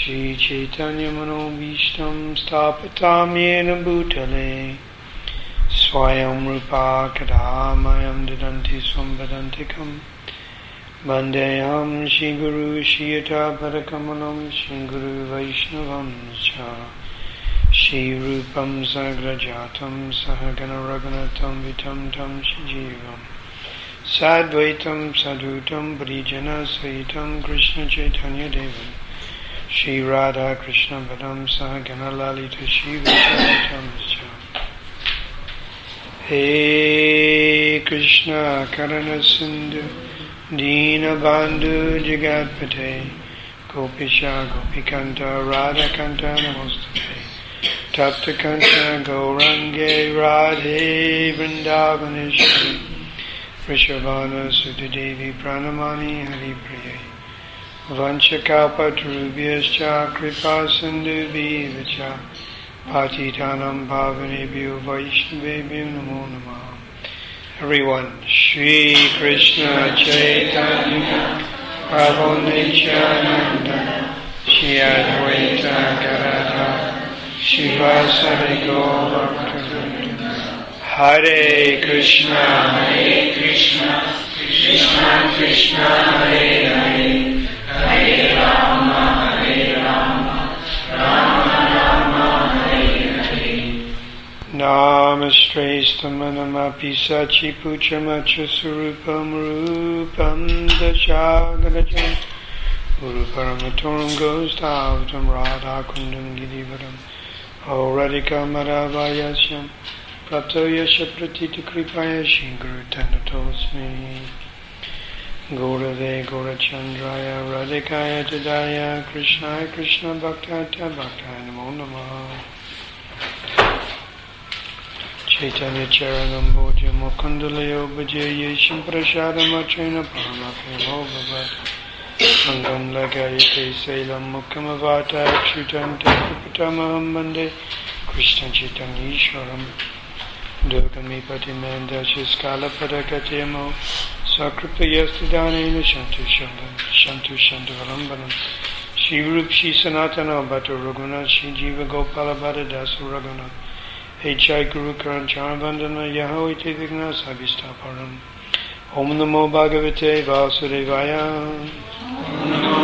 Shri Chaitanya Manobhishtam Stapatam Yena Bhutale Swayam Rupa Kadamayam Didanti Swambadantikam Bandeyam Shri Guru Shiyata Parakamalam Shri Guru Vaishnavam Cha Shri Rupam Sagrajatam Sahagana Raghunatam Vitam Tam Shijivam Sadvaitam Sadhutam Prijana Sahitam Krishna Chaitanya Devam Shri Radha Krishna Padam Sahagana Lalita Shri Vishwatam Cha He Krishna Karana Sindhu Dina Bandhu Jagatpate Gopisha Gopikanta Radha Kanta Namostate Tapta Kanta Gaurange Radhe Vrindavaneshwari Vrishabhana Sutadevi Pranamani Hari Priye Vanchakapatrubhyascha Kripa Sindhubhyacha Patitanam Bhavanebhyo Vaishnavebhyo Namo Namah. Everyone, Shri Krishna Chaitanya Prabhu Nityananda Shri Advaita Gadadhar Shivasari Gaura Bhaktivinoda Hare Krishna Krishna Krishna Hare Hare Hare Rama Rama Rama Hare Hare Namaste Stamanamapi Sachi Puchamacha Surupam Rupam Dachagadajam Guru Paramatoram Gostavtam Radha Kundam Gidivaram O Radhika Madhavayasyam Prapto Yasha Pratita Kripaya Shri Guru Tanatosmi Gaurave Gaurachandraya Radhikaya Jadaya Krishnaya Krishna Bhaktaya Bhaktaya Namo Namah Chaitanya Charanam Bhoja Mukundalayo Bhaje Yesham Prasadam Achena Paramapimo Bhavat Sangam Lagayate Sailam Mukhamavata Akshutam Takupatamaham Bande Krishna Chaitanya Ishwaram Durgami Patimanda Shiskala Padakatemo Sakripa Yastadanena Shantu Shantuvalambanam Shri Rup Shri Sanatana Bhatta Raghunath Shri Jiva Gopala Bhatta Dasu Raghunath H.I. Guru Karanchana Vandana Yahoite Vigna Sabhistaparam Om Namo Bhagavate Vasudevaya Om Namo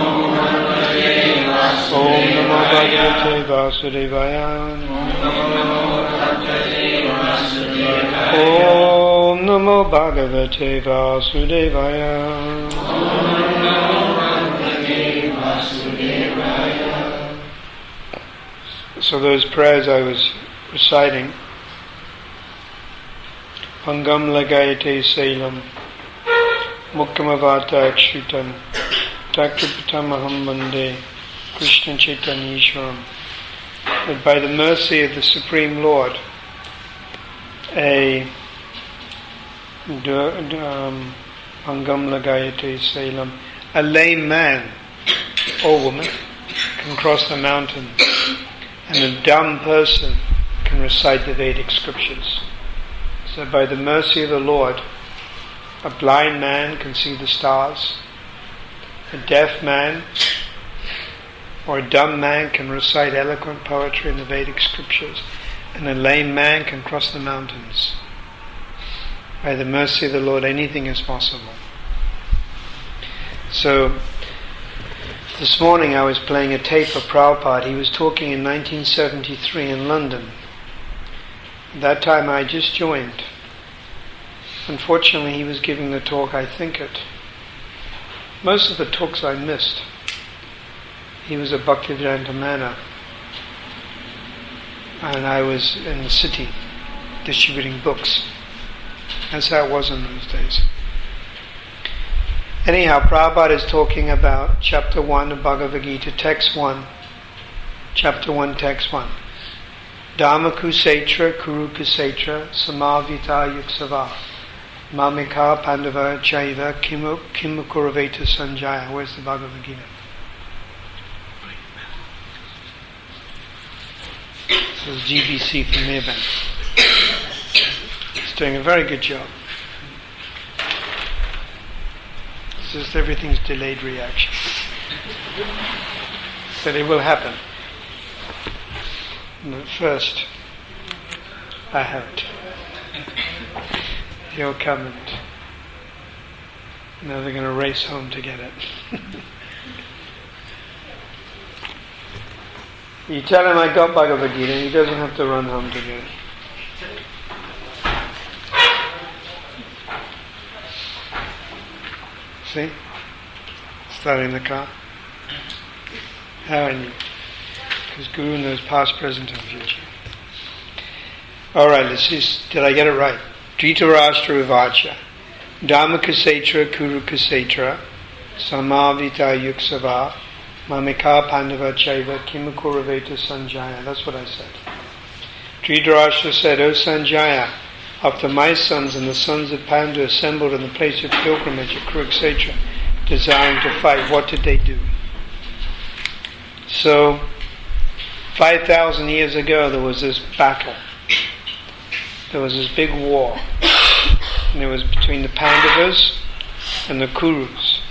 Bhagavate Vasudevaya Om Namo Bhagavate Vasudevaya So those prayers I was reciting, Pangam Lagayate Sailam Mukhamavata Akshutam Takripatamaham Bande Krishna Chaitanya Ishwaram, that by the mercy of the Supreme Lord a Pangam Lagayate Sailam, a lame man or woman can cross the mountain, and a dumb person can recite the Vedic scriptures. So by the mercy of the Lord, a blind man can see the stars, a deaf man or a dumb man can recite eloquent poetry in the Vedic scriptures, and a lame man can cross the mountains. By the mercy of the Lord, anything is possible. So this morning I was playing a tape of Prabhupada. He was talking in 1973 in London. At that time I just joined. Unfortunately he was giving the talk, I think most of the talks I missed. He was a Bhaktivedanta Mana, and I was in the city distributing books. That's how it was in those days. Anyhow, Prabhupada is talking about chapter 1 of Bhagavad Gita, text 1. Chapter 1, text 1. Dhamma kusetra kuru kusetra samavita yuksava mamika pandava chaiva kimukuraveta sanjaya. Where's the Bhagavad Gita? This is GBC from Merebank. It's doing a very good job. It's just everything's delayed reaction. said it will happen. But first, I have it. He'll come and now they're going to race home to get it. You tell him I got Bhagavad Gita, he doesn't have to run home to get it. See? Starting the car. How I knew. Because Guru knows past, present and future. Alright, let's see. Did I get it right? Dhritarashtra Uvacha Dhamma Kasetra Kuru Kasetra Samavita Yuksava Mamika Pandava Chaiva Kimakuraveta Sanjaya. That's what I said. Dhritarashtra said, O Sanjaya, after my sons and the sons of Pandu assembled in the place of pilgrimage at Kurukshetra, desiring to fight, what did they do? So, 5,000 years ago there was this battle. There was this big war. And it was between the Pandavas and the Kurus.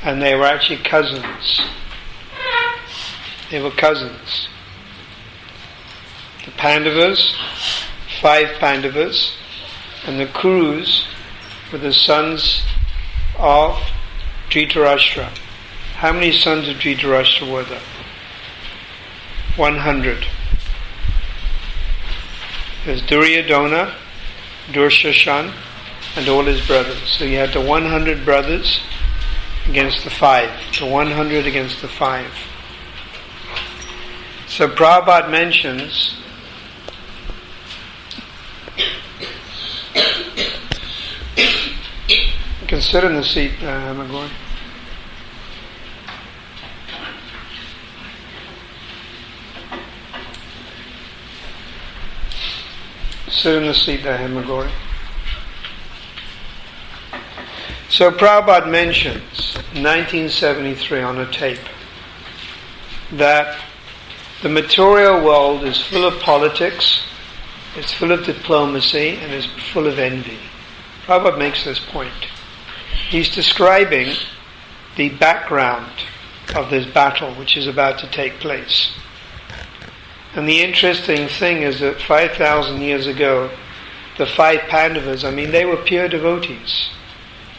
And they were actually cousins. They were cousins. The Pandavas, 5 Pandavas, and the Kurus were the sons of Dhritarashtra. How many sons of Dhritarashtra were there? 100. There's Duryodhana, Durshashan, and all his brothers. So you had the 100 brothers against the 5. The 100 against the 5. So Prabhupada mentions you can sit in the seat, Magori. Sit in the seat there, Hemagori. So Prabhupada mentions in 1973 on a tape that the material world is full of politics, it's full of diplomacy, and it's full of envy. Prabhupada makes this point. He's describing the background of this battle which is about to take place. And the interesting thing is that 5,000 years ago, the 5 Pandavas, they were pure devotees.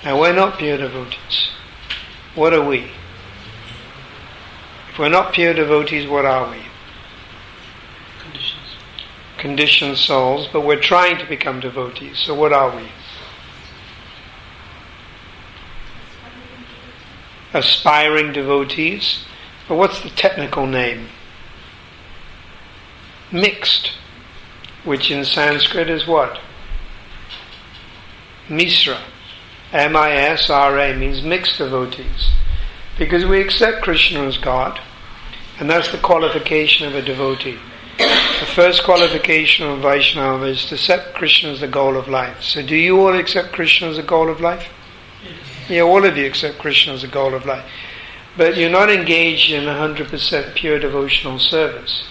Now we're not pure devotees. What are we? If we're not pure devotees, what are we? Conditioned souls, but we're trying to become devotees. So what are we? Aspiring devotees. But what's the technical name? Mixed, which in Sanskrit is what? Misra. M-I-S-R-A means mixed devotees. Because we accept Krishna as God, and that's the qualification of a devotee. The first qualification of a Vaishnava is to accept Krishna as the goal of life. So do you all accept Krishna as the goal of life? Yeah, all of you accept Krishna as the goal of life. But you're not engaged in 100% pure devotional service.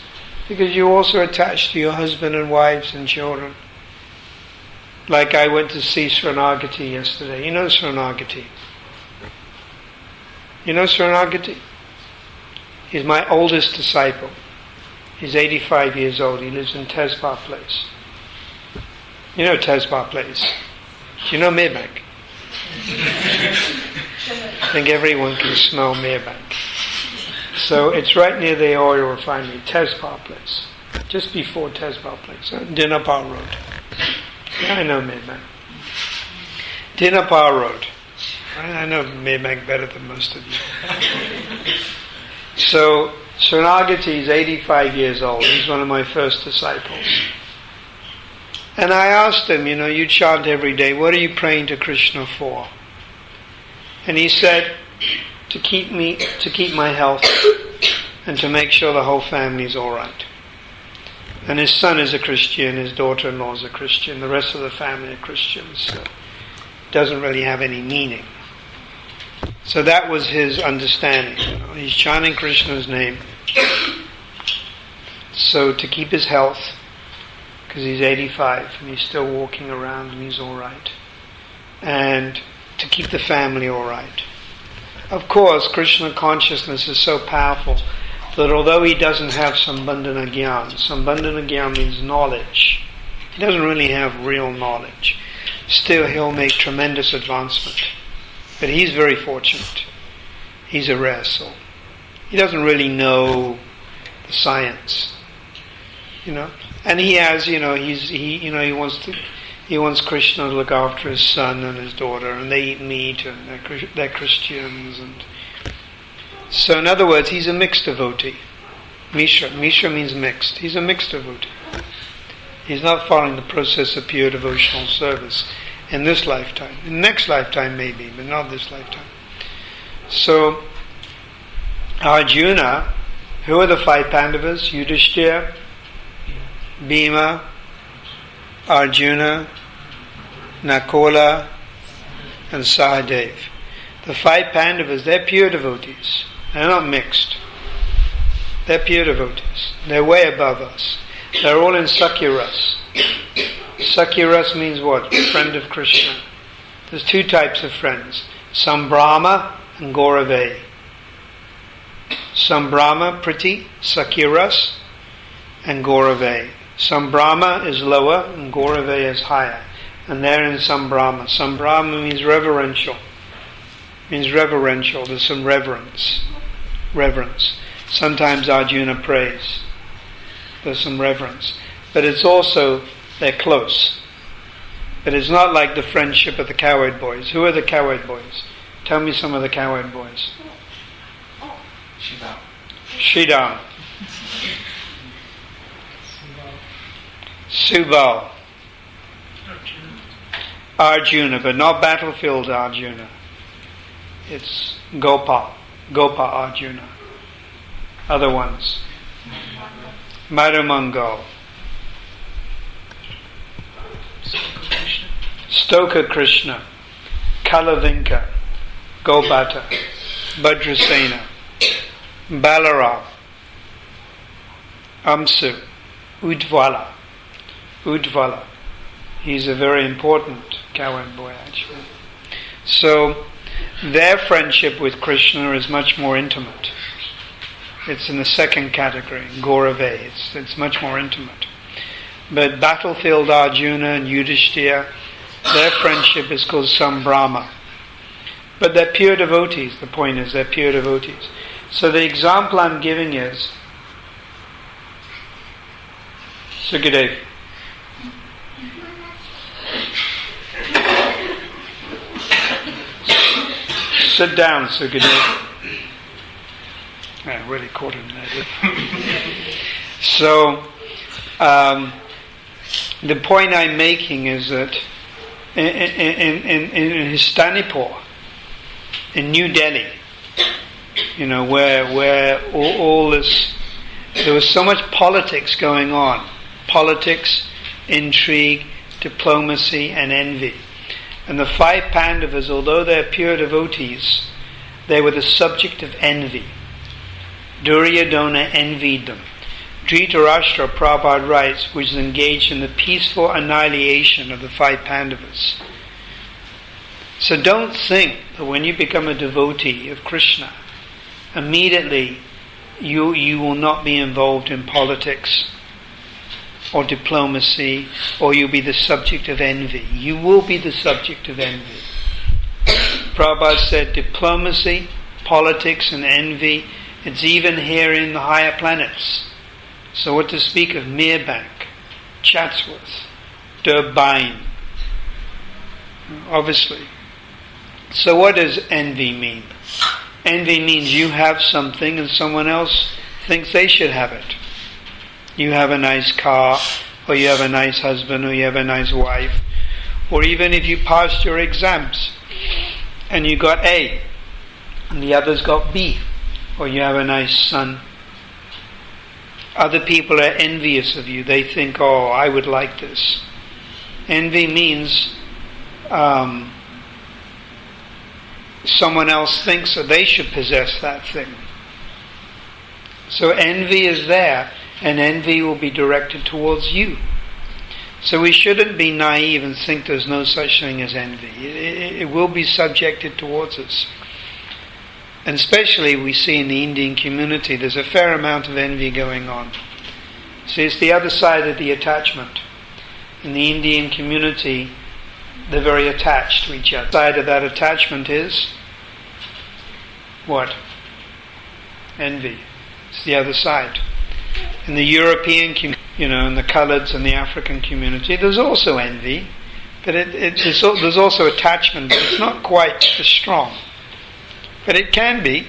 Because you're also attached to your husband and wives and children. Like I went to see Sranagati yesterday. You know Sranagati? You know Sranagati? He's my oldest disciple. He's 85 years old. He lives in Tespa Place. You know Tespa Place? Do you know Merebank? I think everyone can smell Merebank. So it's right near the oil refinery, Tespa Place. Just before Tespa Place, Dinapar Road. Yeah, I know Merebank. Dinapar Road. I know Merebank better than most of you. So Sranagati is 85 years old. He's one of my first disciples. And I asked him, you chant every day, what are you praying to Krishna for? And he said, to keep my health and to make sure the whole family is all right. And his son is a Christian, his daughter-in-law is a Christian, the rest of the family are Christians, so it doesn't really have any meaning. So that was his understanding. He's chanting Krishna's name. So to keep his health, because he's 85 and he's still walking around and he's all right, and to keep the family all right. Of course, Krishna consciousness is so powerful that although he doesn't have Sambandhana Gyan means knowledge. He doesn't really have real knowledge. Still, he'll make tremendous advancement. But he's very fortunate. He's a rare soul. He doesn't really know the science, And he has, he wants Krishna to look after his son and his daughter, and they eat meat, and they're Christians, and so in other words, he's a mixed devotee. Mishra means mixed. He's a mixed devotee. He's not following the process of pure devotional service in this lifetime. In the next lifetime maybe, but not this lifetime. So, Arjuna, who are the 5 Pandavas? Yudhishthira, Bhima, Arjuna, Nakula, and Sahadev. The 5 Pandavas, they're pure devotees. They're not mixed. They're pure devotees. They're way above us. They're all in Sakyaras. Sakyaras means what? Friend of Krishna. There's 2 types of friends. Sambrahma and Gaurave. Sambrahma, Priti, Sakyaras, and Gaurave. Sambrahma is lower and Gaurave is higher. And they're in Sambrahma. Sambrahma means reverential. There's some reverence. Sometimes Arjuna prays. There's some reverence. But it's also, they're close. But it's not like the friendship of the cowherd boys. Who are the cowherd boys? Tell me some of the cowherd boys. Shridham. Subal. Arjuna, but not battlefield Arjuna. It's Gopa Arjuna. Other ones. Madhumangal. Stoka Krishna. Kalavinka. Gobata. Bhadrasena. Balaram. Amsu. Udvala. He's a very important cowherd boy, actually. So, their friendship with Krishna is much more intimate. It's in the second category, Gaurave. It's much more intimate. But battlefield Arjuna and Yudhishthira, their friendship is called Sambrahma. But they're pure devotees. The point is, they're pure devotees. So the example I'm giving is Sukadev. Sit down, Sukadev. I really caught him there. So, the point I'm making is that in Histanipur, in New Delhi, where all this, there was so much politics going on. Politics, intrigue, diplomacy, and envy. And the 5 Pandavas, although they're pure devotees, they were the subject of envy. Duryodhana envied them. Dhritarashtra, Prabhupada writes, was engaged in the peaceful annihilation of the 5 Pandavas. So don't think that when you become a devotee of Krishna, immediately you will not be involved in politics or diplomacy, or you'll be the subject of envy. You will be the subject of envy. Prabhupada said diplomacy, politics and envy, it's even here in the higher planets. So what to speak of Merebank, Chatsworth, Durban, obviously. So what does envy mean? Envy means you have something and someone else thinks they should have it. You have a nice car, or you have a nice husband, or you have a nice wife, or even if you passed your exams and you got A and the others got B, or you have a nice son. Other people are envious of you. They think, oh, I would like this. Envy means someone else thinks that they should possess that thing. So envy is there, and envy will be directed towards you. So we shouldn't be naive and think there's no such thing as envy. It will be subjected towards us. And especially we see in the Indian community, there's a fair amount of envy going on. See, it's the other side of the attachment. In the Indian community, they're very attached to each other. The side of that attachment is what? Envy. It's the other side. In the European community, in the Coloureds and the African community, there's also envy, but there's also attachment, but it's not quite as strong. But it can be.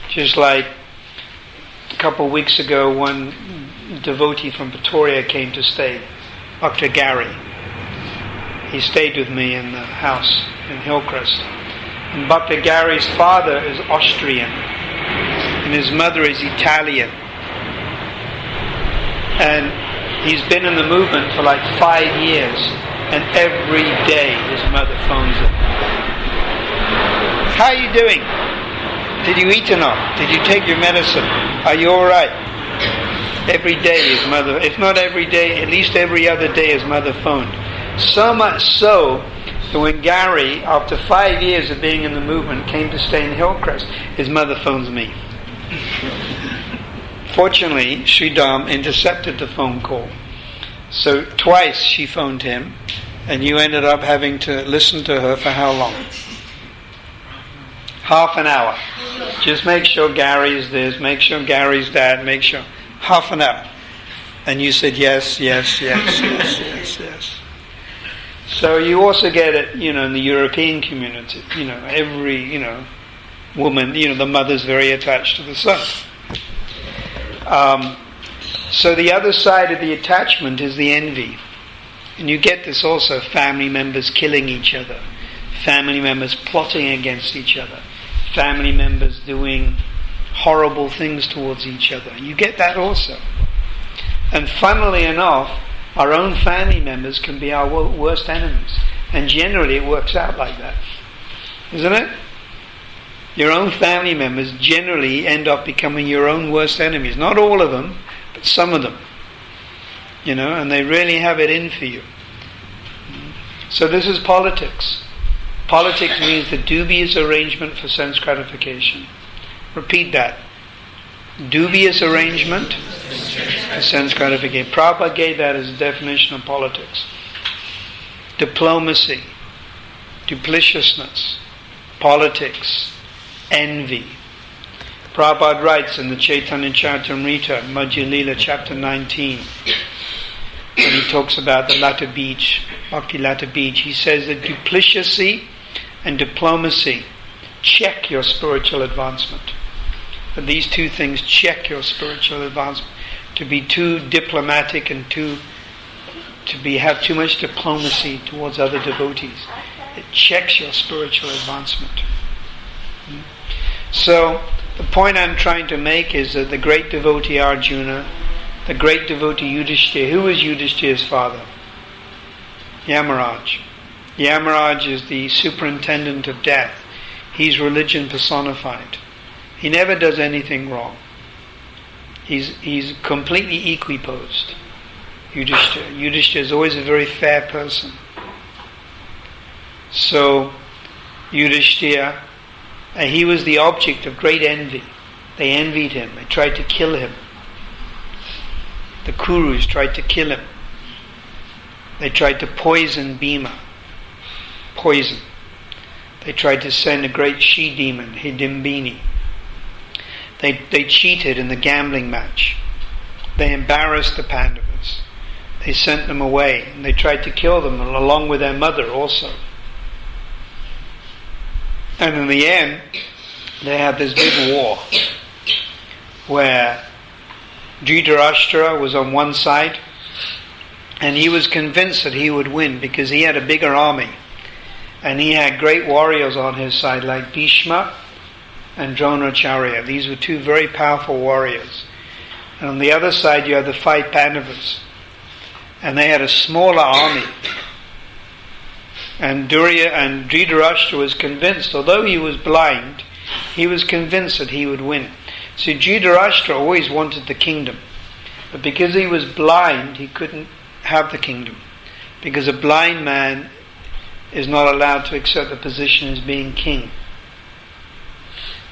Just like a couple of weeks ago, one devotee from Pretoria came to stay, Dr. Gary. He stayed with me in the house in Hillcrest. And Dr. Gary's father is Austrian, and his mother is Italian. And he's been in the movement for like 5 years, and every day his mother phones him. How are you doing? Did you eat enough? Did you take your medicine? Are you all right? Every day his mother, if not every day, at least every other day his mother phoned. So much so that when Gary, after 5 years of being in the movement, came to stay in Hillcrest, his mother phones me. Fortunately, Sri Dham intercepted the phone call. So twice she phoned him, and you ended up having to listen to her for how long? Half an hour. Just make sure Gary's this, make sure Gary's that, make sure. Half an hour. And you said yes, yes, yes, yes, yes, yes. So you also get it, in the European community. Every, woman, the mother's very attached to the son. So the other side of the attachment is the envy. And you get this also, family members killing each other, family members plotting against each other, family members doing horrible things towards each other. You get that also. And funnily enough, our own family members can be our worst enemies. And generally it works out like that. Isn't it? Your own family members generally end up becoming your own worst enemies. Not all of them, but some of them. And they really have it in for you. So this is politics. Politics means the dubious arrangement for sense gratification. Repeat that. Dubious arrangement for sense gratification. Prabhupada gave that as a definition of politics. Diplomacy, dupliciousness, politics, envy. Prabhupada writes in the Chaitanya Charitamrita, Madhya Lila, chapter 19, when he talks about the latter beach, Bhakti latter beach, he says that duplicity and diplomacy check your spiritual advancement. That these two things check your spiritual advancement. To be too diplomatic and have too much diplomacy towards other devotees, it checks your spiritual advancement. So the point I'm trying to make is that the great devotee Arjuna, the great devotee Yudhishthira, who was Yudhishthira's father? Yamaraj. Yamaraj is the superintendent of death. He's religion personified. He never does anything wrong. He's completely equiposed. Yudhishthira. Yudhishthira is always a very fair person. So Yudhishthira, he was the object of great envy. They envied him. They tried to kill him. The Kurus tried to kill him. They tried to poison Bhima. Poison. They tried to send a great she-demon, Hidimbini. They cheated in the gambling match. They embarrassed the Pandavas. They sent them away, and they tried to kill them along with their mother also. And in the end, they had this big war where Dhritarashtra was on one side, and he was convinced that he would win because he had a bigger army, and he had great warriors on his side like Bhishma and Dronacharya. These were two very powerful warriors. And on the other side you had the 5 Pandavas, and they had a smaller army. And Dhritarashtra was convinced, although he was blind, he was convinced that he would win. So Dhritarashtra always wanted the kingdom, but because he was blind, he couldn't have the kingdom, because a blind man is not allowed to accept the position as being king.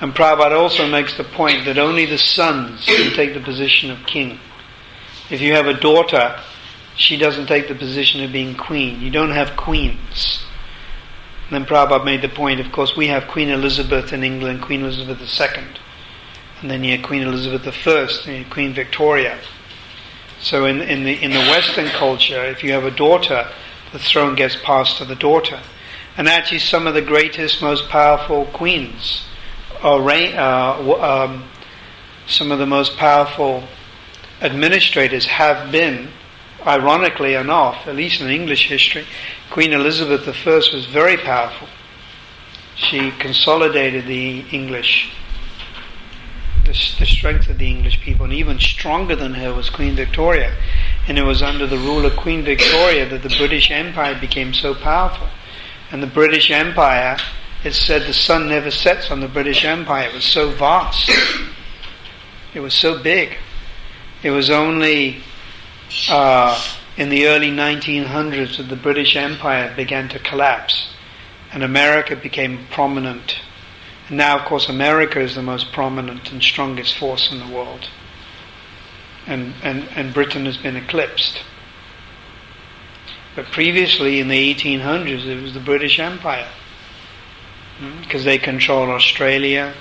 And Prabhupada also makes the point that only the sons can take the position of king. If you have a daughter, she doesn't take the position of being queen. You don't have queens. And then Prabhupada made the point, of course, we have Queen Elizabeth in England, Queen Elizabeth II. And then you have Queen Elizabeth I, and Queen Victoria. So in the Western culture, if you have a daughter, the throne gets passed to the daughter. And actually some of the greatest, most powerful queens, some of the most powerful administrators have been, ironically enough, at least in English history, Queen Elizabeth I was very powerful. She consolidated the English, the strength of the English people, and even stronger than her was Queen Victoria. And it was under the rule of Queen Victoria that the British Empire became so powerful. And the British Empire, it's said the sun never sets on the British Empire. It was so vast. It was so big. It was only in the early 1900s that the British Empire began to collapse. And America became prominent. And now, of course, America is the most prominent and strongest force in the world. And Britain has been eclipsed. But previously, in the 1800s, it was the British Empire. Because they controlled Australia,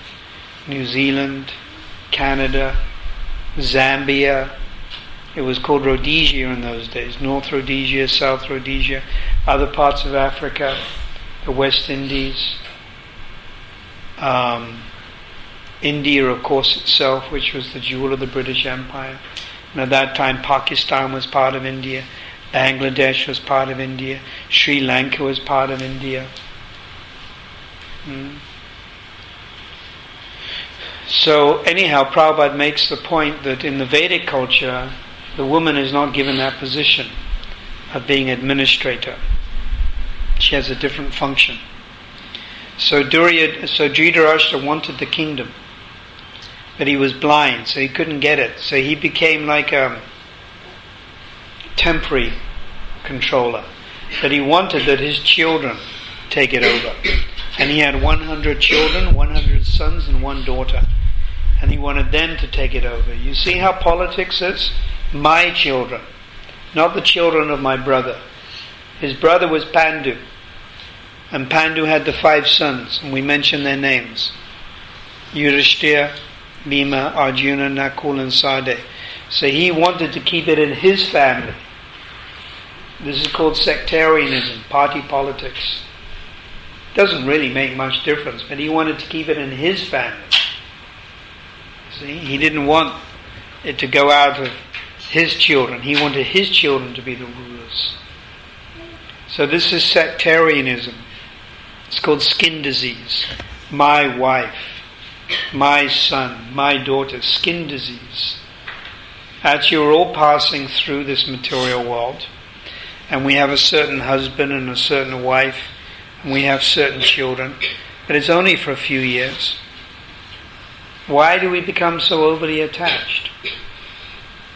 New Zealand, Canada, Zambia. It was called Rhodesia in those days. North Rhodesia, South Rhodesia, other parts of Africa, the West Indies. India, of course, itself, which was the jewel of the British Empire. And at that time, Pakistan was part of India. Bangladesh was part of India. Sri Lanka was part of India. So anyhow, Prabhupada makes the point that in the Vedic culture, the woman is not given that position of being administrator. She has a different function. So Dhritarashtra wanted the kingdom, but he was blind, so he couldn't get it. So he became like a temporary controller. But he wanted that his children take it over. And he had 100 children, 100 sons and one daughter. And he wanted them to take it over. You see how politics is? My children, not the children of my brother. His brother was Pandu. And Pandu had the 5 sons, and we mentioned their names. Yudhishthira, Bhima, Arjuna, Nakul and Sahdev. So he wanted to keep it in his family. This is called sectarianism, party politics. Doesn't really make much difference, but he wanted to keep it in his family. See, he didn't want it to go out of his children. He wanted his children to be the rulers. So this is sectarianism. It's called skin disease. My wife, my son, my daughter, skin disease. Actually, we're all passing through this material world, and we have a certain husband and a certain wife, and we have certain children, but it's only for a few years. Why do we become so overly attached?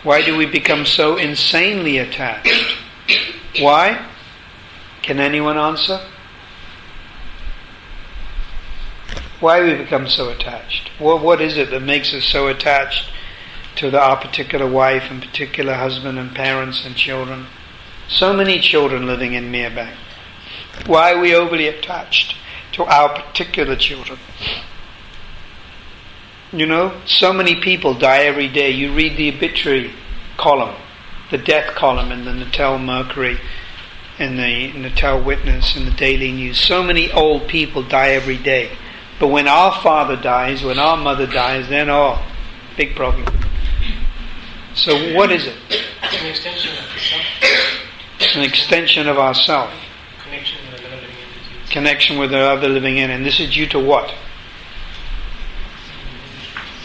Why do we become so insanely attached? Why? Can anyone answer? Why do we become so attached? What is it that makes us so attached to our particular wife and particular husband and parents and children? So many children living in Merebank. Why are we overly attached to our particular children? You know, so many people die every day. You read the obituary column, the death column in the Natal Mercury, in the Natal Witness, in the Daily News. So many old people die every day. But when our father dies, when our mother dies, then big problem. So what is it? It's an extension of the self. It's an extension of ourself. Connection with another living entity. Connection with another living entity. And this is due to what?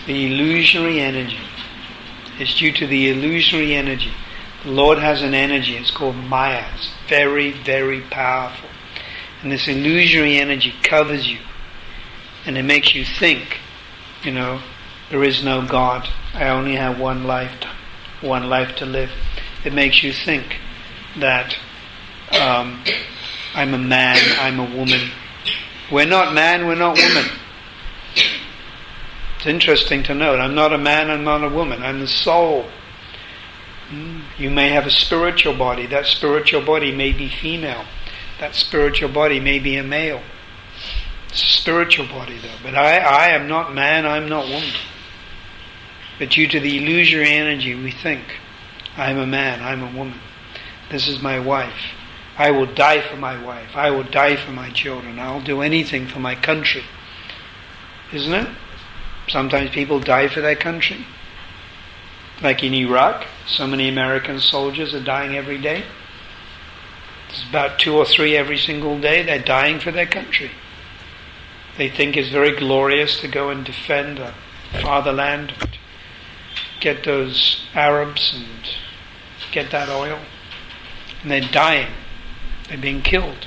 The illusory energy. It's due to the illusory energy. The Lord has an energy. It's called Maya. It's very, very powerful. And this illusory energy covers you. And it makes you think, there is no God. I only have one life to live. It makes you think that I'm a man, I'm a woman. We're not man, we're not woman. It's interesting to note. I'm not a man, I'm not a woman. I'm the soul. You may have a spiritual body. That spiritual body may be female. That spiritual body may be a male. It's a spiritual body though. But I am not man, I'm not woman. But due to the illusory energy we think, I'm a man, I'm a woman. This is my wife. I will die for my wife. I will die for my children. I'll do anything for my country. Isn't it? Sometimes people die for their country. Like in Iraq, so many American soldiers are dying every day. It's about 2 or 3 every single day. They're dying for their country. They think it's very glorious to go and defend the fatherland, and get those Arabs and get that oil. And they're dying. They're being killed.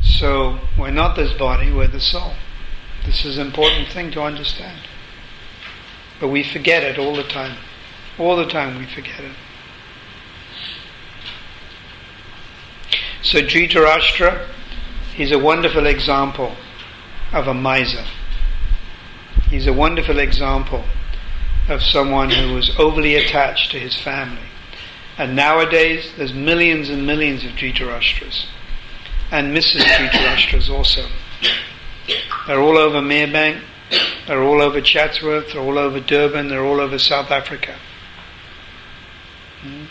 So we're not this body, we're the soul. This is an important thing to understand. But we forget it all the time. All the time we forget it. So Dhritarashtra, he's a wonderful example of a miser. He's a wonderful example of someone who was overly attached to his family. And nowadays there's millions and millions of Dhritarashtras. And Mrs. Dhritarashtras also. They're all over Merebank, they're all over Chatsworth, they're all over Durban, they're all over South Africa.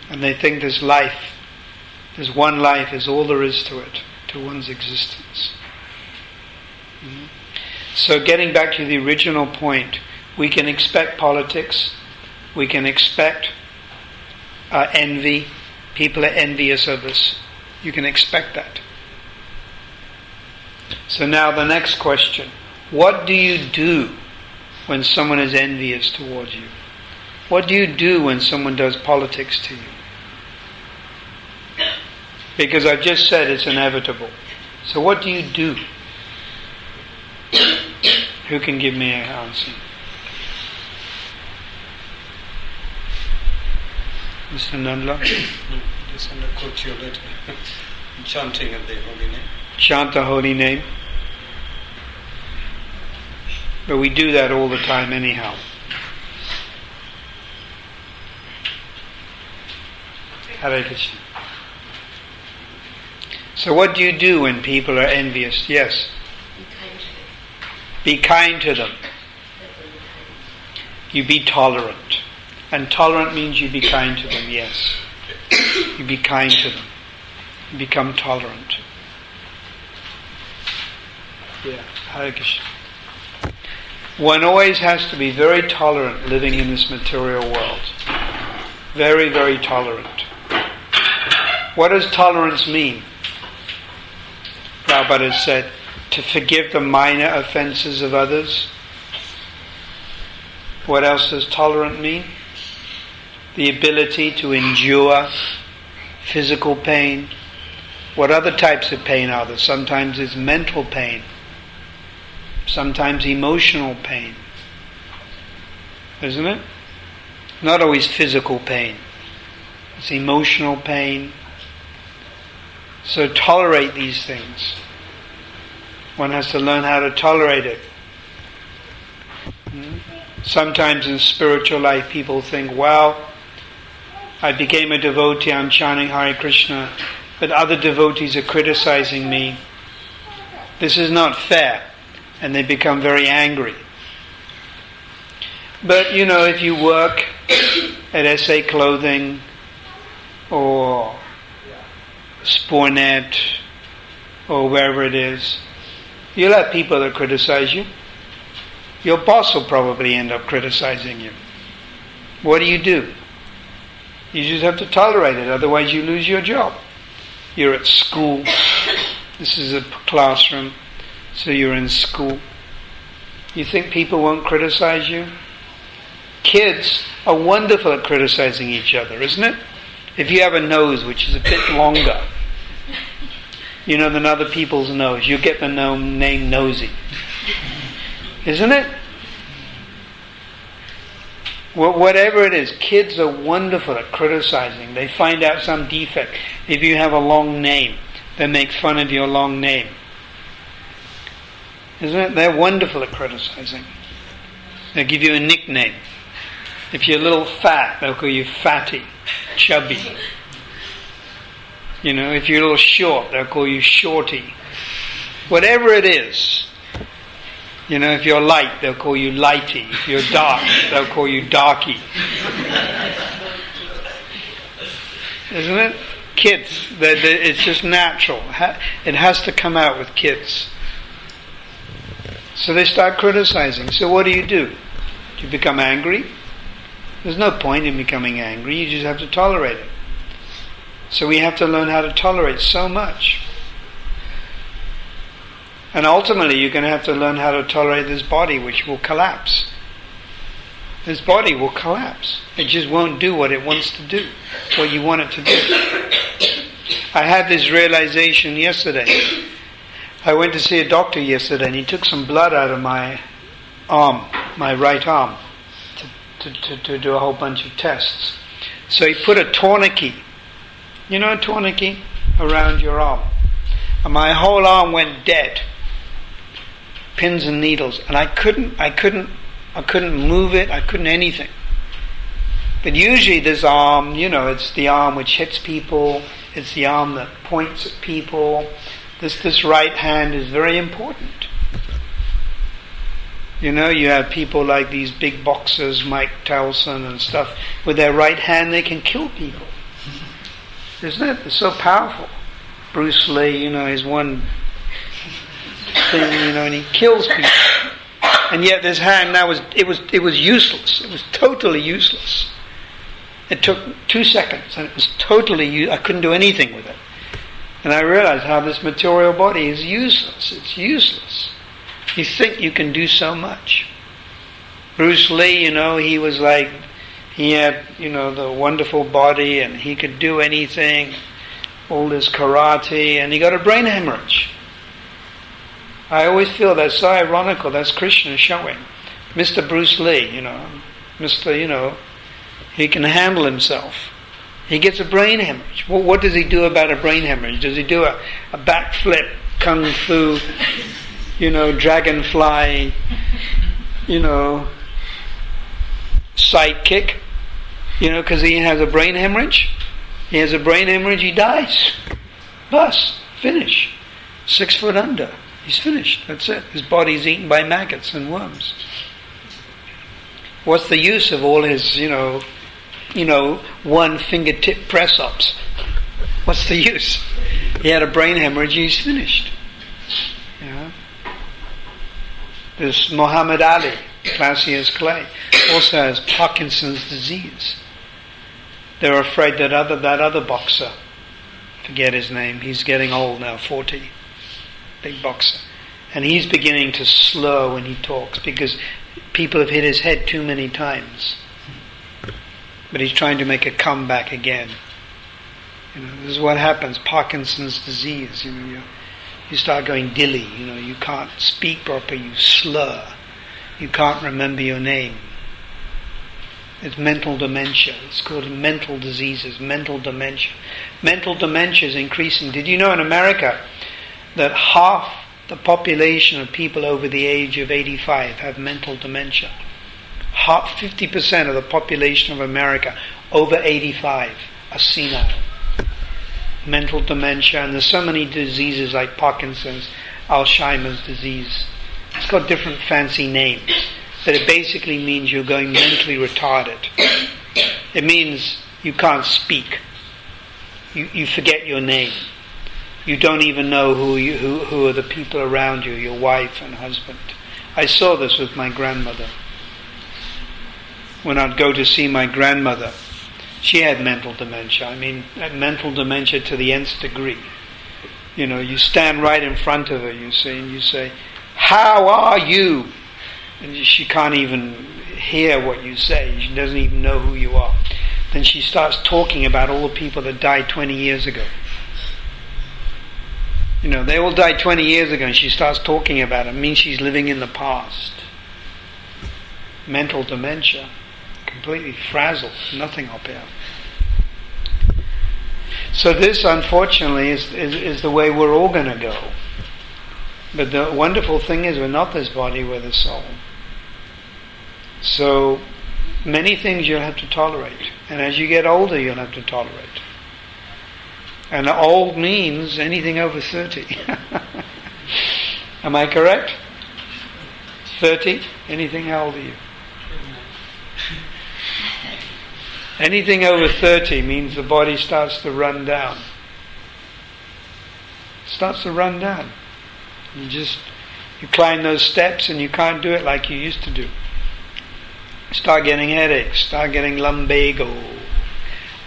And they think this life, this one life is all there is to it, to one's existence. So getting back to the original point, we can expect politics, we can expect envy, people are envious of us. You can expect that. So now the next question, what do you do when someone is envious towards you? What do you do when someone does politics to you? Because I've just said it's inevitable. So what do you do? Who can give me an answer? Mr. Nandla? Just underquote you a bit. Chanting of the holy name. Chant the holy name. But we do that all the time anyhow. Hare Krishna. So what do you do when people are envious? Yes. Be kind to them. You be tolerant. And tolerant means you be kind to them, yes. You be kind to them. You become tolerant. Yeah, Hare Krishna. One always has to be very tolerant living in this material world. Very, very tolerant. What does tolerance mean? Prabhupada has said, to forgive the minor offenses of others. What else does tolerant mean? The ability to endure physical pain. What other types of pain are there? Sometimes it's mental pain. Sometimes emotional pain. Isn't it? Not always physical pain. It's emotional pain. So tolerate these things. One has to learn how to tolerate it. Sometimes in spiritual life people think, well, I became a devotee, I'm chanting Hare Krishna, but other devotees are criticizing me. This is not fair. And they become very angry. But if you work at SA Clothing or Spornet or wherever it is, you'll have people that criticize you. Your boss will probably end up criticizing you. What do? You just have to tolerate it, otherwise you lose your job. You're at school. This is a classroom. So you're in school. You think people won't criticize you? Kids are wonderful at criticizing each other, isn't it? If you have a nose which is a bit longer, than other people's nose, you get the name nosy. Isn't it? Whatever it is, kids are wonderful at criticizing. They find out some defect. If you have a long name, they make fun of your long name. isn't it? They're wonderful at criticizing. They'll give you a nickname. If you're a little fat, they'll call you fatty, chubby. If you're a little short, they'll call you shorty. Whatever it is. If you're light, they'll call you lighty. If you're dark, they'll call you darky. Isn't it? Kids, it's just natural. It has to come out with kids. So they start criticizing. So what do? Do you become angry? There's no point in becoming angry. You just have to tolerate it. So we have to learn how to tolerate so much. And ultimately you're going to have to learn how to tolerate this body, which will collapse. This body will collapse. It just won't do what it wants to do, what you want it to do. I had this realization yesterday. I went to see a doctor yesterday and he took some blood out of my arm, my right arm, to do a whole bunch of tests. So he put a tourniquet, a tourniquet around your arm. And my whole arm went dead. Pins and needles. And I couldn't move it, I couldn't anything. But usually this arm, it's the arm which hits people, it's the arm that points at people. This right hand is very important. You have people like these big boxers, Mike Towson and stuff, with their right hand they can kill people. Isn't it? It's so powerful. Bruce Lee, his one thing, and he kills people. And yet this hand now it was useless. It was totally useless. It took 2 seconds and it was totally I couldn't do anything with it. And I realized how this material body is useless. It's useless. You think you can do so much. Bruce Lee, he was like, he had, the wonderful body and he could do anything, all this karate, and he got a brain hemorrhage. I always feel that's so ironical. That's Krishna showing. Mr. Bruce Lee, he can handle himself. He gets a brain hemorrhage. Well, what does he do about a brain hemorrhage? Does he do a backflip, kung fu, dragonfly, side kick? Because he has a brain hemorrhage. He has a brain hemorrhage, he dies. Bus, finish. 6 foot under. He's finished. That's it. His body's eaten by maggots and worms. What's the use of all his, one fingertip press-ups? What's the use? He had a brain hemorrhage, he's finished. This Muhammad Ali, classy as clay, also has Parkinson's disease. They're afraid that other boxer, forget his name, he's getting old now, 40, big boxer, and he's beginning to slur when he talks because people have hit his head too many times. But he's trying to make a comeback again. This is what happens, Parkinson's disease. You start going dilly, you can't speak properly, you slur. You can't remember your name. It's mental dementia. It's called mental diseases, mental dementia. Mental dementia is increasing. Did you know in America that half the population of people over the age of 85 have mental dementia? 50% of the population of America over 85 are senile. Mental dementia, and there's so many diseases like Parkinson's, Alzheimer's disease. It's got different fancy names, but it basically means you're going mentally retarded. It means you can't speak. You forget your name. You don't even know who are the people around you, your wife and husband. I saw this with my grandmother. When I'd go to see my grandmother, she had mental dementia. Mental dementia to the nth degree. You stand right in front of her, and you say, "How are you?" And she can't even hear what you say. She doesn't even know who you are. Then she starts talking about all the people that died 20 years ago. They all died 20 years ago, and she starts talking about it. It means she's living in the past. Mental dementia. Completely frazzled. Nothing up here. So this, unfortunately, is the way we're all going to go. But the wonderful thing is we're not this body, we're the soul. So many things you'll have to tolerate. And as you get older, you'll have to tolerate. And old means anything over 30. Am I correct? 30? Anything? How old are you? Anything over 30 means the body starts to run down. It starts to run down. You climb those steps and you can't do it like you used to do. Start getting headaches, start getting lumbago,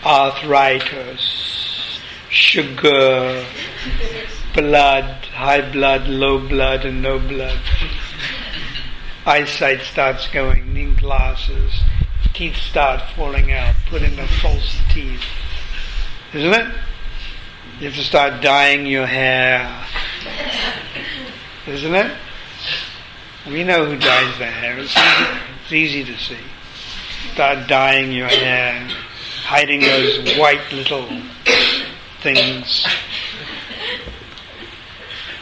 arthritis, sugar, blood, high blood, low blood and no blood. Eyesight starts going, need glasses, teeth start falling out, put in the false teeth. Isn't it? You have to start dyeing your hair. Isn't it? We know who dyes their hair. It's easy to see. Start dyeing your hair, hiding those white little things.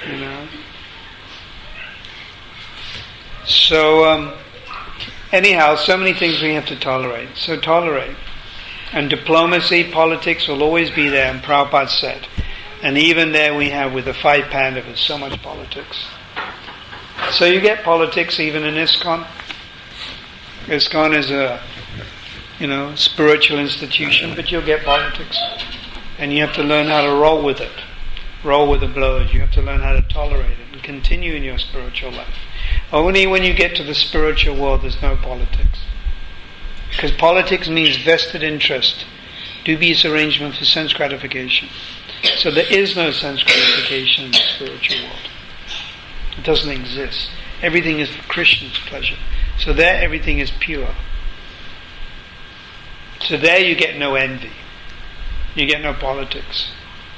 You know? So, anyhow, so many things we have to tolerate. So tolerate. And diplomacy, politics will always be there, and Prabhupada said. And even there we have, with the 5 Pandavas, so much politics. So you get politics even in ISKCON. ISKCON is a, spiritual institution, but you'll get politics. And you have to learn how to roll with it. Roll with the blows. You have to learn how to tolerate it and continue in your spiritual life. Only when you get to the spiritual world there's no politics. Because politics means vested interest, dubious arrangement for sense gratification. So there is no sense gratification in the spiritual world. It doesn't exist. Everything is for Krishna's pleasure. So there everything is pure. So there you get no envy. You get no politics.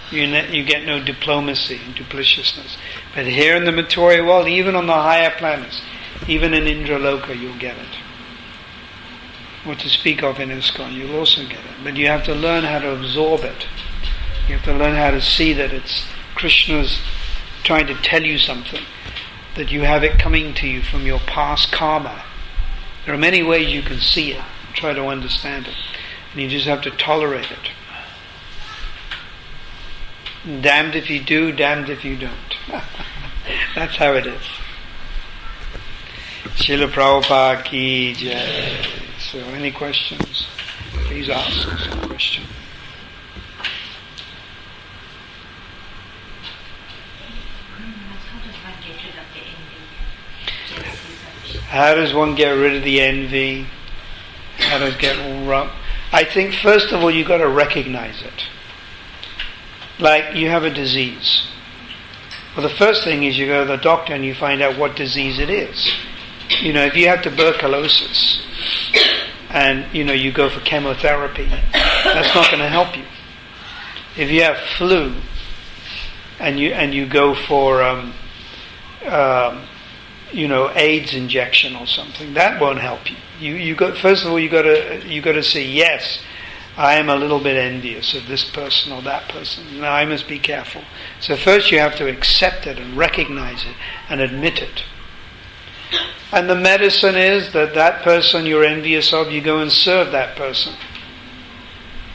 You get no diplomacy and dupliciousness. But here in the material world, even on the higher planets, even in Indraloka, you'll get it. What to speak of in ISKCON, you'll also get it. But you have to learn how to absorb it. You have to learn how to see that it's Krishna's trying to tell you something, that you have it coming to you from your past karma. There are many ways you can see it, try to understand it, and you just have to tolerate it. Damned if you do, damned if you don't. That's how it is. Srila Prabhupada ki jai. So any questions? Please ask some question. How does one get rid of the envy? How does it get all wrong? I think first of all you've got to recognize it. Like you have a disease. Well, the first thing is you go to the doctor and you find out what disease it is. If you have tuberculosis and you go for chemotherapy, that's not going to help you. If you have flu and you go for AIDS injection or something, that won't help you. First of all, you got to say, yes, I am a little bit envious of this person or that person. Now I must be careful. So first you have to accept it and recognize it and admit it. And the medicine is that person you're envious of, you go and serve that person.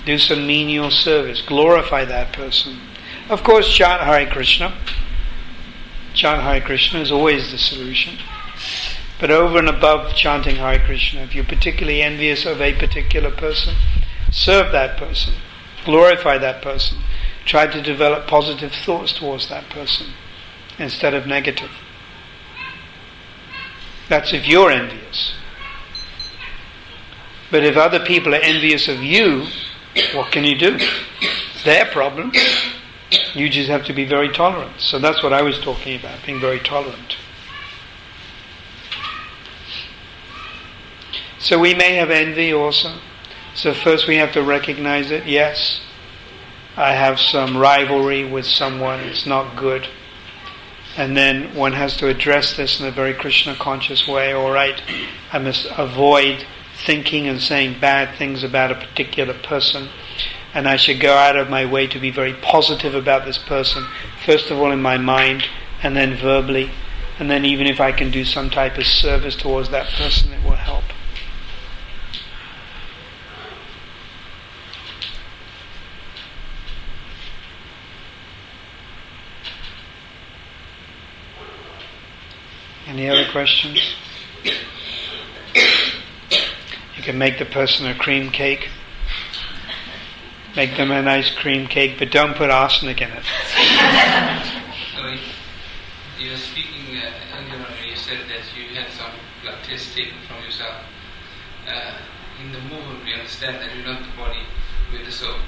Do some menial service. Glorify that person. Of course, chant Hare Krishna. Chant Hare Krishna is always the solution. But over and above chanting Hare Krishna, if you're particularly envious of a particular person, serve that person. Glorify that person. Try to develop positive thoughts towards that person instead of negative. That's if you're envious. But if other people are envious of you, what can you do? It's their problem. You just have to be very tolerant. So that's what I was talking about, being very tolerant. So we may have envy also. So first we have to recognize it. Yes, I have some rivalry with someone. It's not good. And then one has to address this in a very Krishna conscious way. All right, I must avoid thinking and saying bad things about a particular person. And I should go out of my way to be very positive about this person, first of all in my mind, and then verbally, and then even if I can do some type of service towards that person, it will help. Any other questions? You can make the person a cream cake. Make them a nice cream cake, but don't put arsenic in it. So you were speaking earlier on, you said that you had some blood tests taken from yourself. In the movement, we understand that you're not the body with the soul.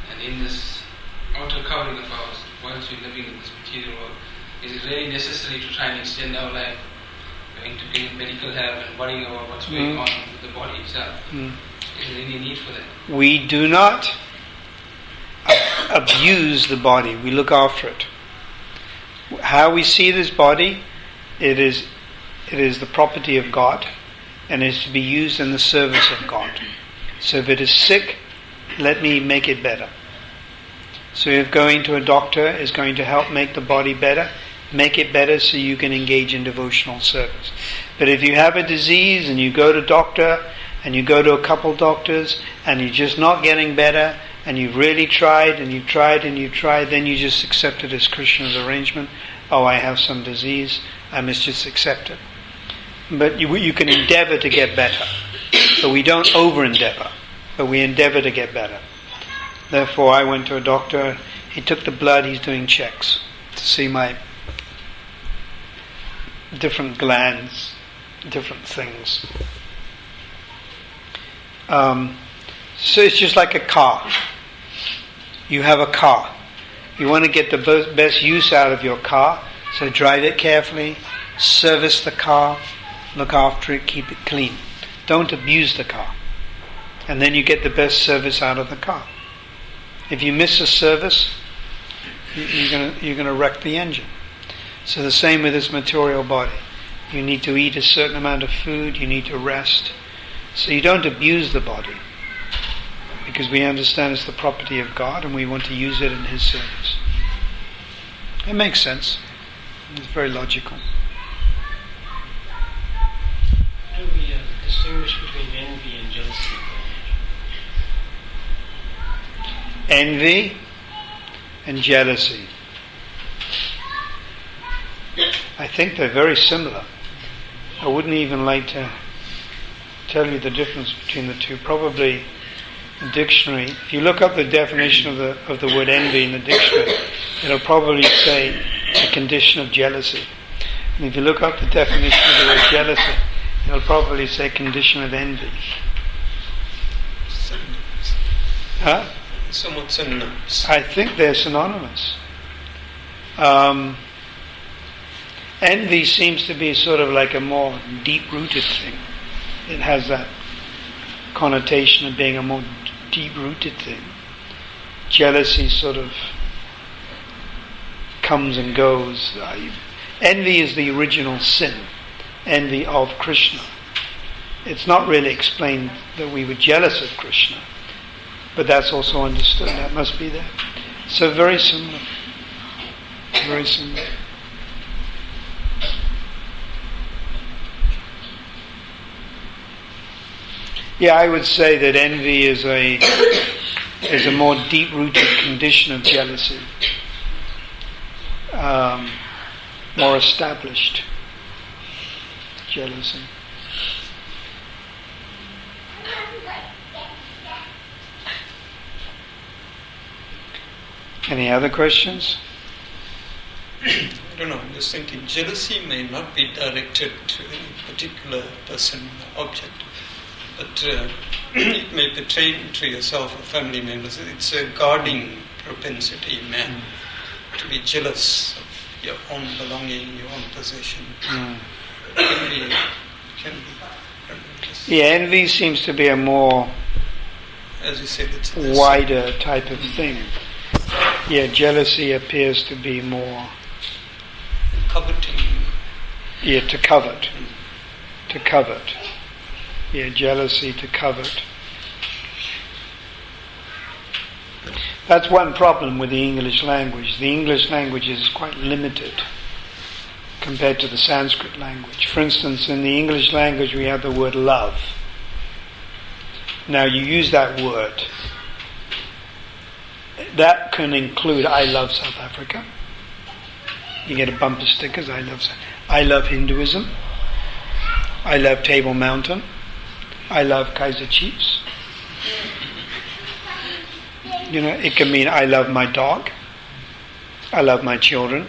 And in this outer covering of ours, whilst we're living in this material world, is it really necessary to try and extend our life, going to get medical help and worrying about what's going on with the body itself? Is there any need for that? We do not abuse the body, we look after it. How we see this body, it is the property of God, and is to be used in the service of God. So if it is sick, let me make it better. So if going to a doctor is going to help make the body better, make it better so you can engage in devotional service. But if you have a disease and you go to a doctor and you go to a couple doctors and you're just not getting better, and you've really tried and you've tried and you've tried, then you just accept it as Krishna's arrangement. Oh, I have some disease, I must just accept it. But you can endeavor to get better. But we don't over-endeavor, but we endeavor to get better. Therefore, I went to a doctor, he took the blood, he's doing checks to see my different glands, different things. So it's just like a car. You have a car. You want to get the best use out of your car, so drive it carefully, service the car, look after it, keep it clean. Don't abuse the car. And then you get the best service out of the car. If you miss a service, you're going to wreck the engine. So the same with this material body. You need to eat a certain amount of food, you need to rest. So you don't abuse the body, because we understand it's the property of God and we want to use it in His service. It makes sense. It's very logical. How do we distinguish between envy and jealousy? Envy and jealousy. I think they're very similar. I wouldn't even like to tell you the difference between the two. Probably the dictionary, if you look up the definition of the word envy in the dictionary, it'll probably say a condition of jealousy. And if you look up the definition of the word jealousy, it'll probably say condition of envy. Synonyms. Huh? Somewhat synonyms. I think they're synonymous. Envy seems to be sort of like a more deep-rooted thing. It has that connotation of being a more deep-rooted thing. Jealousy sort of comes and goes. Envy is the original sin. Envy of Krishna. It's not really explained that we were jealous of Krishna, but that's also understood. That must be there. So very similar. Very similar. Yeah, I would say that envy is a more deep-rooted condition of jealousy, more established jealousy. Any other questions? I don't know, I'm just thinking jealousy may not be directed to any particular person or object, but it may pertain to yourself or family members. It's a guarding propensity in man to be jealous of your own belonging, your own possession. Can be Yeah, envy seems to be a more, as you said, it's wider type of thing. Yeah, jealousy appears to be more, coveting. yeah, to covet. To covet. Yeah, jealousy, to covet. That's one problem with the English language. The English language is quite limited compared to the Sanskrit language. For instance, in the English language we have the word love. Now you use that word. That can include I love South Africa. You get a bumper stickers, I love Hinduism. I love Table Mountain. I love Kaiser Chiefs. It can mean I love my dog. I love my children.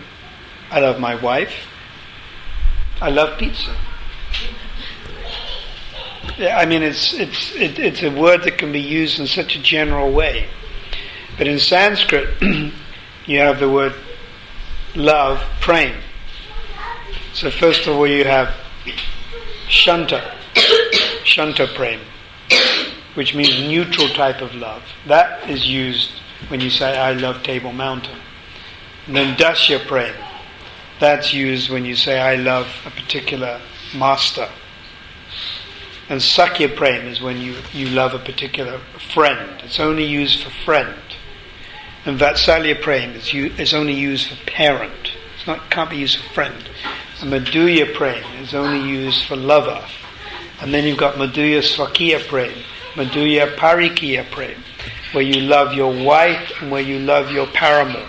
I love my wife. I love pizza. Yeah, it's a word that can be used in such a general way. But in Sanskrit, you have the word love, prem. So first of all you have Shanta prem, which means neutral type of love. That is used when you say I love Table Mountain. And then Dasya prem. That's used when you say I love a particular master. And Sakya prem is when you love a particular friend. It's only used for friend. And Vatsalya prem is only used for parent. Can't be used for friend. And Madhurya prem is only used for lover. And then you've got Madhurya Swakiya prem, Madhurya Parikiya prem, where you love your wife and where you love your paramour.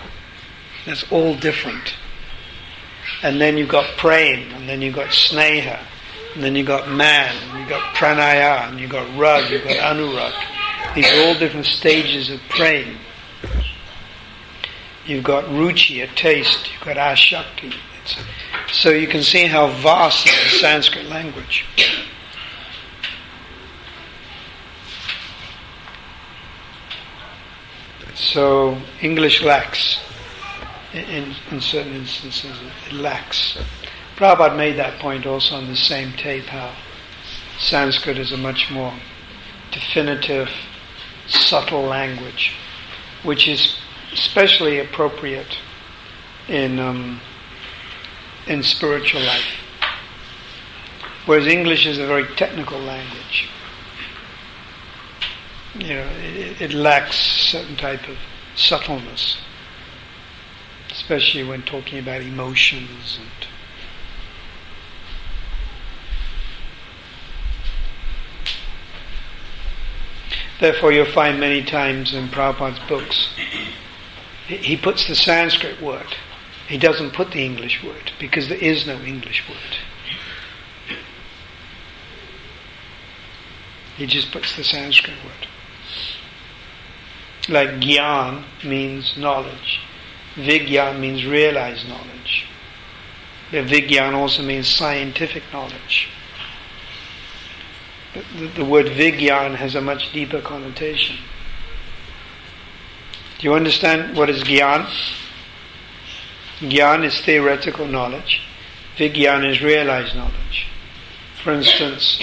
That's all different. And then you've got prem, and then you've got sneha, and then you've got man, and you've got pranaya, and you've got rag, you've got anurag. These are all different stages of prem. You've got ruchi, a taste, you've got ashakti. So you can see how vast is the Sanskrit language. So English lacks, in certain instances it lacks. Prabhupada made that point also on the same tape, how Sanskrit is a much more definitive, subtle language, which is especially appropriate in spiritual life. Whereas English is a very technical language. It lacks certain type of subtleness, especially when talking about emotions and therefore you'll find many times in Prabhupada's books he puts the Sanskrit word. He doesn't put the English word because there is no English word. He just puts the Sanskrit word. Like Gyan means knowledge. Vigyan means realized knowledge. But Vigyan also means scientific knowledge. But the word Vigyan has a much deeper connotation. Do you understand what is Gyan? Gyan is theoretical knowledge. Vigyan is realized knowledge. For instance,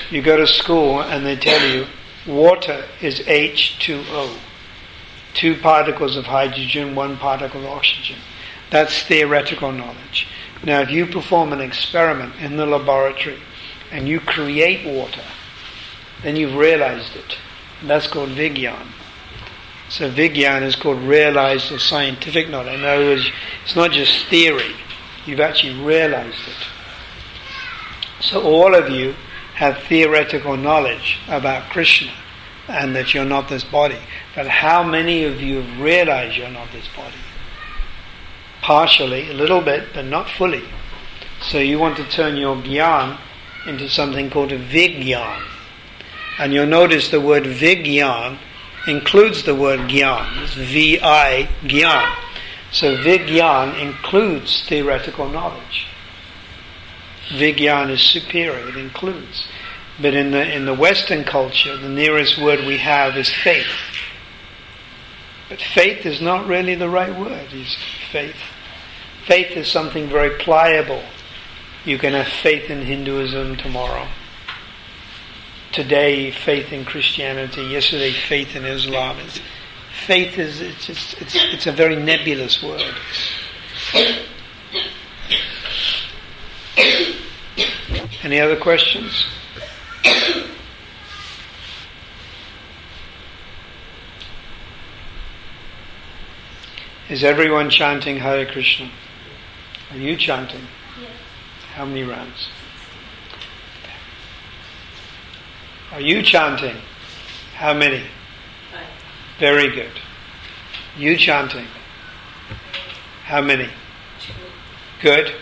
you go to school and they tell you water is H2O. 2 particles of hydrogen, 1 particle of oxygen. That's theoretical knowledge. Now if you perform an experiment in the laboratory and you create water, then you've realized it. And that's called Vigyan. So Vigyan is called realized or scientific knowledge. In other words, it's not just theory. You've actually realized it. So all of you have theoretical knowledge about Krishna and that you're not this body. But how many of you have realized you're not this body? Partially, a little bit, but not fully. So you want to turn your Gyan into something called a Vigyan. And you'll notice the word Vigyan includes the word Gyan. It's V-I, Gyan. So Vigyan includes theoretical knowledge. Vigyan is superior, it includes. But in the Western culture, the nearest word we have is faith. But faith is not really the right word, is faith. Faith is something very pliable. You can have faith in Hinduism tomorrow. Today, faith in Christianity. Yesterday, faith in Islam. Faith is it's a very nebulous word. Any other questions? Is everyone chanting Hare Krishna? Are you chanting? Yes. How many rounds? Are you chanting? How many? 5. Very good. You chanting? How many? 2. Good.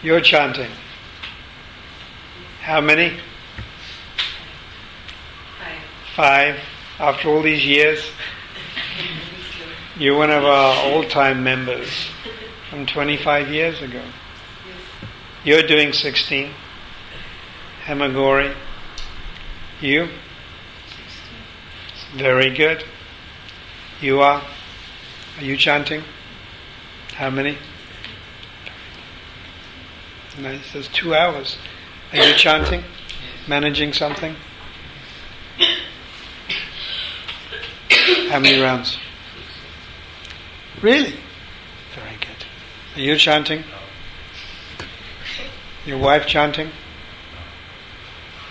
You're chanting? How many? 5. 5. After all these years? You're one of our all-time members from 25 years ago. You're doing 16. Hemagori. You? 16. Very good. You are? Are you chanting? How many? Nice. There's 2 hours. Are you chanting? Managing something? How many rounds? Really? Very good. Are you chanting? Your wife chanting?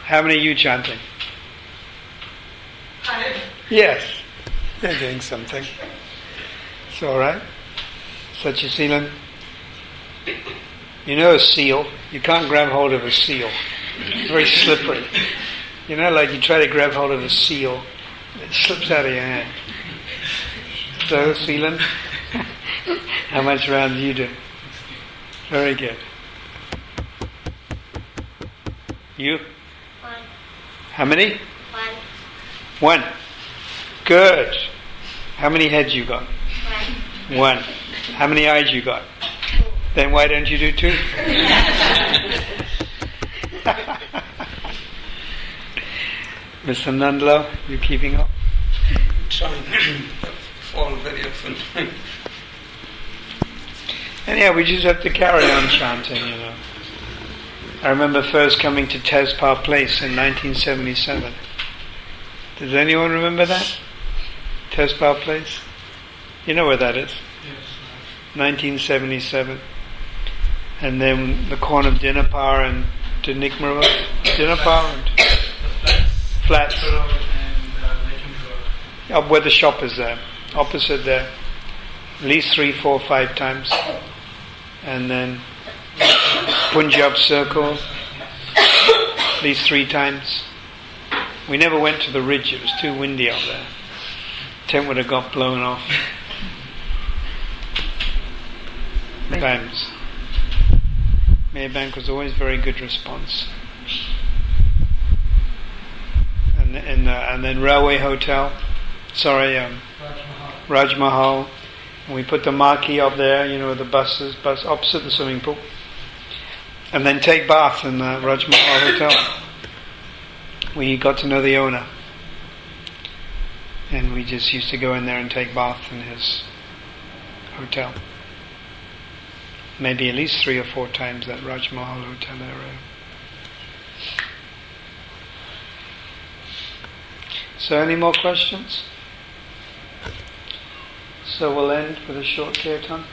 How many are you chanting? 5. Yes. You're doing something. It's alright. Satchiseelan. You know a seal? You can't grab hold of a seal. It's very slippery. You know, like you try to grab hold of a seal, it slips out of your hand. So, Seelan, how much rounds do you do? Very good. You? 1. How many? 1. 1. Good. How many heads you got? 1. 1. How many eyes you got? 2. Then why don't you do 2? Mr. Nandalo, you keeping up? Trying to fall very often. Anyhow, we just have to carry on chanting, you know. I remember first coming to Tezpar Place in 1977. Does anyone remember that? Tezpar Place? You know where that is? Yes. 1977. And then the corner of Dinapar and Dinikmara. Dinapar and Flats. Up where the shop is there. Opposite there. At least 3, 4, 5 times. And then Punjab Circle. At least 3 times. We never went to the ridge. It was too windy out there. Tent would have got blown off. Times. Merebank was always very good response. And then Railway Hotel. Raj Mahal. And we put the marquee up there, you know, the bus opposite the swimming pool. And then take bath in the Raj Mahal Hotel. We got to know the owner. And we just used to go in there and take bath in his hotel. Maybe at least 3 or 4 times that Raj Mahal Hotel area. So any more questions? So we'll end with a short kirtan.